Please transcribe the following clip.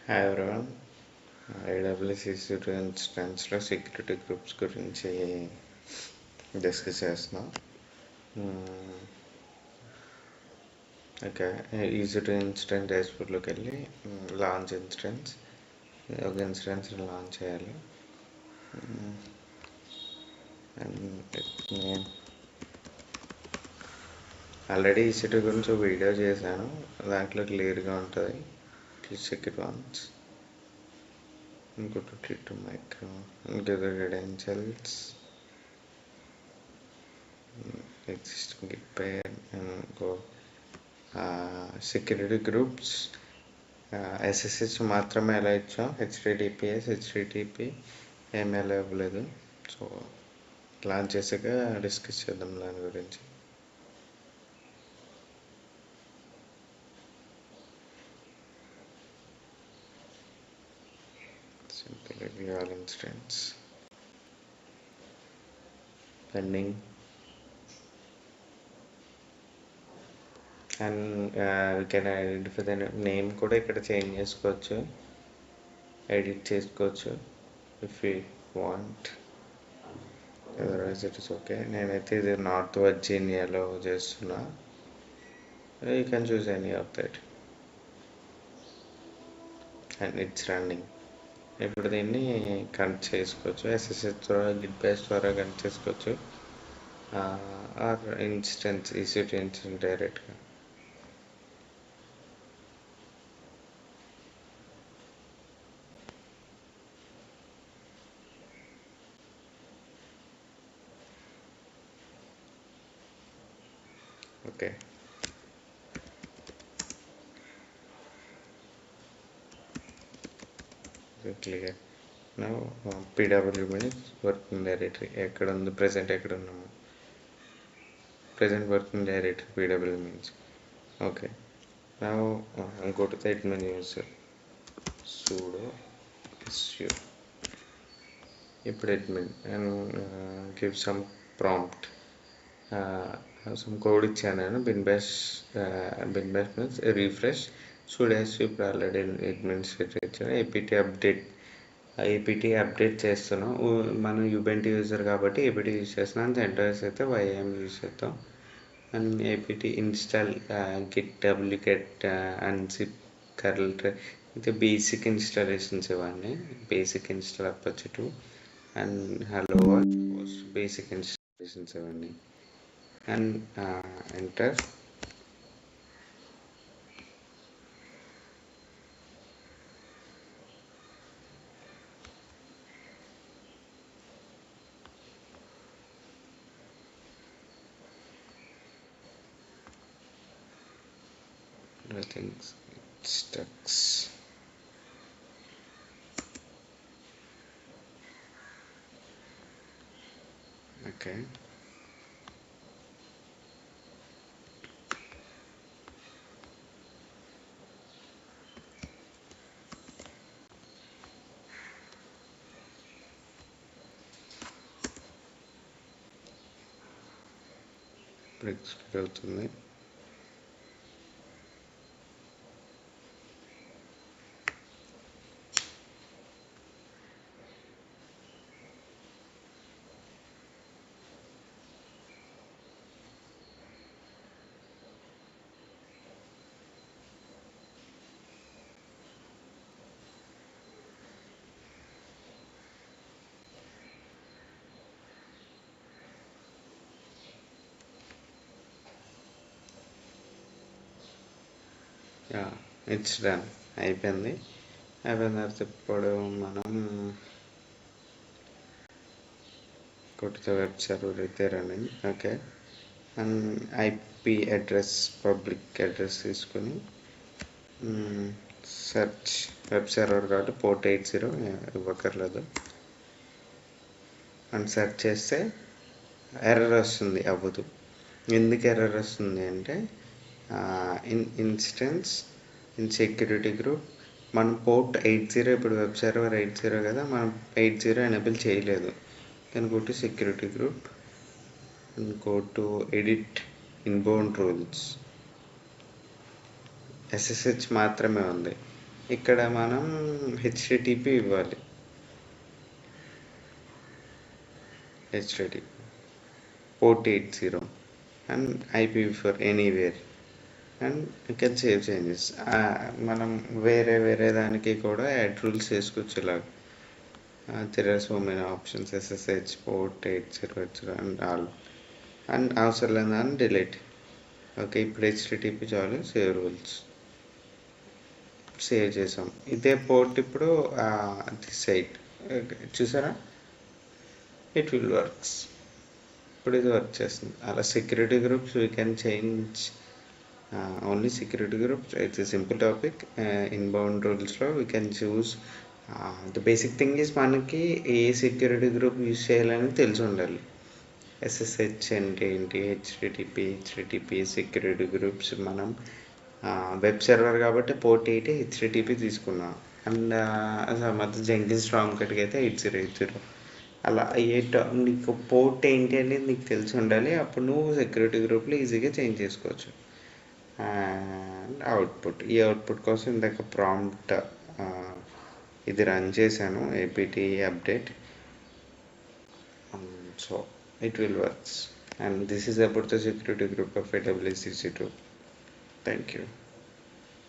Hi everyone. AWS ఇన్స్టెన్స్లో security groups గురించి discuss చేస్తున్నాం. ఓకే, ఈజీ ఇన్స్టెన్స్ డాష్బోర్డ్లోకి వెళ్ళి లాంచ్ ఇన్స్టెన్స్, ఒక ఇన్స్టెన్స్ లాంచ్ చేయాలి. నేను ఆల్రెడీ ఈసీ2 గురించి ఒక వీడియో చేశాను, దాంట్లో క్లియర్గా ఉంటుంది. Please check it once. Go to T2 micro and give the credentials, existing git pair, and go security groups. SSH మాత్రమే ఎలా ఇచ్చాం, HTTPS HTTP ఏమి ఎలా ఇవ్వలేదు. సో లాంచ్ చేసాక డిస్కస్ చేద్దాం దాని గురించి. Simple review all instance pending, and we can identify the name కూడా ఇక్కడ చేంజ్ చేసుకోవచ్చు, ఎడిట్ చేసుకోవచ్చు if we want, otherwise it is okay. నేనైతే ఇది నార్త్ వర్జీనియాలో చేస్తున్నా. You can choose any of that and it's running. ఇప్పుడు దీన్ని కనెక్ట్ చేసుకోవచ్చు, SSH ద్వారా గిట్ బేస్ ద్వారా కనెక్ట్ చేసుకోవచ్చు, ఆర్ ఇన్స్టెన్స్ ఈసీ2 ఇన్స్టెన్స్ డైరెక్ట్గా. Okay, clear. నా PW మీన్స్ వర్కింగ్ డైరెక్టరీ ఎక్కడ ఉంది, ప్రెసెంట్ ఎక్కడ ఉన్నాము, present working directory PW means. Okay, నా ఇంకోటి అడ్మిన్ యూజర్ sudo su. ఇప్పుడు admin and give some prompt, some code ఇచ్చాను నేను. bin bash means refresh sudo su. ఇప్పుడు ఆల్రెడీ అడ్మినిస్ట్రేటర్ ఇచ్చాను. APT అప్డేట్ చేస్తున్నాం. మనం యూబెంటి యూజర్ కాబట్టి APT యూజ్ చేస్తున్నాం. సెంటర్స్ అయితే YAM యూజ్ చేస్తాం. And APT install git wget unzip kernel అయితే బేసిక్ ఇన్స్టాలేషన్స్ ఇవన్నీ. బేసిక్ ఇన్స్టాల్ అప్పచ్చు 2 అండ్ హలో బేసిక్ ఇన్స్టాలేషన్స్ ఇవన్నీ. And enter. I think it stucks. Okay. Breaks అవుతుంది. ఇట్స్ డన్, అయిపోయింది. అయిపోయిన తర్వాత ఇప్పుడు మనం కొట్టితే వెబ్ సర్వర్ అయితే running. Okay, and IP address public address తీసుకొని సెర్చ్ వెబ్ సర్వర్ కాబట్టి పోర్ట్ 80 ఇవ్వక్కర్లేదు. అండ్ సెర్చ్ చేస్తే ఎర్రర్ వస్తుంది, అవ్వదు. ఎందుకు ఎర్రర్ వస్తుంది అంటే ఇన్స్టెన్స్ ఇన్ సెక్యూరిటీ గ్రూప్ మనం పోర్ట్ 80, ఇప్పుడు వెబ్ సర్వర్ 80 కదా, మనం 80 ఎనేబుల్ చేయలేదు. Can go to security group and go to edit inbound rules. SSH మాత్రమే ఉంది, ఇక్కడ మనం హెచ్టిటిపి ఇవ్వాలి. HTTP port 80 and IP for anywhere and you can save changes. మనం వేరే దానికి కూడా యాడ్ రూల్స్ చేసుకోవచ్చు ఇలాగ. there are so many options, SSH, port 80 and all, and అవసరం లేదని డిలీట్. ఓకే, ఇప్పుడు హెచ్టిటిపి చాలు, సేవ్ రూల్స్ సేవ్ చేసాం. ఇదే పోర్ట్ ఇప్పుడు దిస్ సైట్ చూసారా, ఇట్ విల్ వర్క్స్. ఇప్పుడు ఇది వర్క్ చేస్తుంది. అలా security groups we can change only security groups. It's a simple topic. Inbound రూల్స్లో we can choose the basic thing is మనకి ఏ సెక్యూరిటీ గ్రూప్ యూజ్ చేయాలని తెలిసి ఉండాలి. ఎస్ఎస్హెచ్ అంటే ఏంటి, హెచ్టిటిపి సెక్యూరిటీ గ్రూప్స్. మనం వెబ్ సర్వర్ కాబట్టి పోర్ట్ 80 హెచ్టిటిపి తీసుకున్నాం. అండ్ మొత్తం జంకిన్స్ స్ట్రాంగ్ కట్కి అయితే 8080. అలా నీకు పోర్ట్ ఏంటి అనేది నీకు తెలిసి ఉండాలి. అప్పుడు నువ్వు సెక్యూరిటీ గ్రూప్లో ఈజీగా చేంజ్ చేసుకోవచ్చు. అండ్ అవుట్పుట్, ఈ అవుట్పుట్ కోసం ఇందాక ప్రాంప్ట్ ఇది రన్ చేశాను, APT update. So it will works, and this is about the security group of AWS EC2. Thank you.